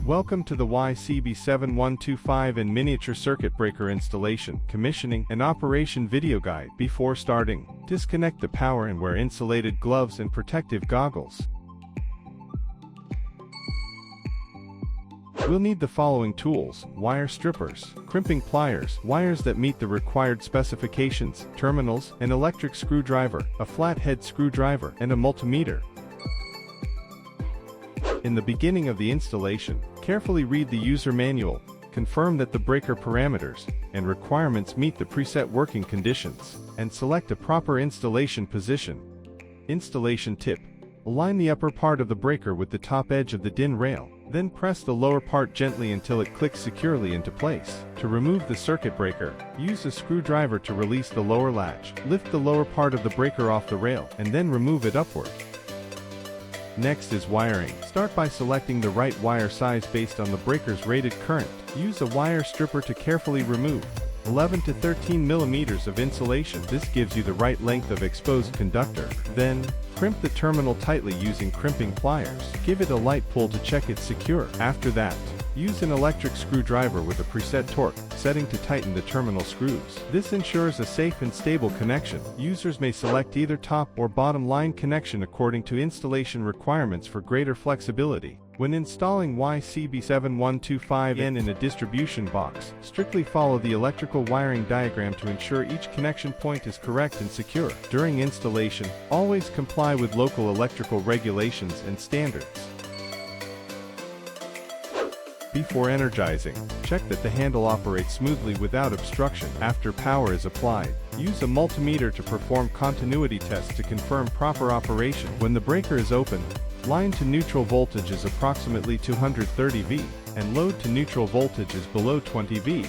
Welcome to the YCB7-125N miniature circuit breaker installation, commissioning, and operation video guide. Before starting, disconnect the power and wear insulated gloves and protective goggles. We'll need the following tools: wire strippers, crimping pliers, wires that meet the required specifications, terminals, an electric screwdriver, a flathead screwdriver, and a multimeter. In the beginning of the installation, carefully read the user manual, confirm that the breaker parameters and requirements meet the preset working conditions, and select a proper installation position. Installation tip: align the upper part of the breaker with the top edge of the DIN rail, then press the lower part gently until it clicks securely into place. To remove the circuit breaker, use a screwdriver to release the lower latch. Lift the lower part of the breaker off the rail, and then remove it upward. Next is wiring. Start by selecting the right wire size based on the breaker's rated current. Use a wire stripper to carefully remove 11 to 13 millimeters of insulation. This gives you the right length of exposed conductor. Then, crimp the terminal tightly using crimping pliers. Give it a light pull to check it's secure. After that, use an electric screwdriver with a preset torque setting to tighten the terminal screws. This ensures a safe and stable connection. Users may select either top or bottom line connection according to installation requirements for greater flexibility. When installing YCB7-125N in a distribution box, strictly follow the electrical wiring diagram to ensure each connection point is correct and secure. During installation, always comply with local electrical regulations and standards. Before energizing, check that the handle operates smoothly without obstruction. After power is applied, use a multimeter to perform continuity tests to confirm proper operation. When the breaker is open, line to neutral voltage is approximately 230 V, and load to neutral voltage is below 20 V.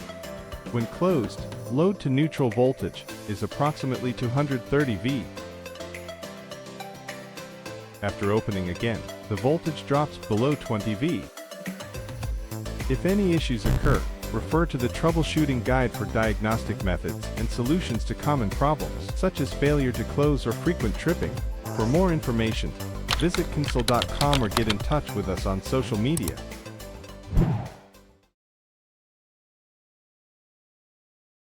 When closed, load to neutral voltage is approximately 230 V. After opening again, the voltage drops below 20 V. If any issues occur, refer to the troubleshooting guide for diagnostic methods and solutions to common problems, such as failure to close or frequent tripping. For more information, visit console.com or get in touch with us on social media.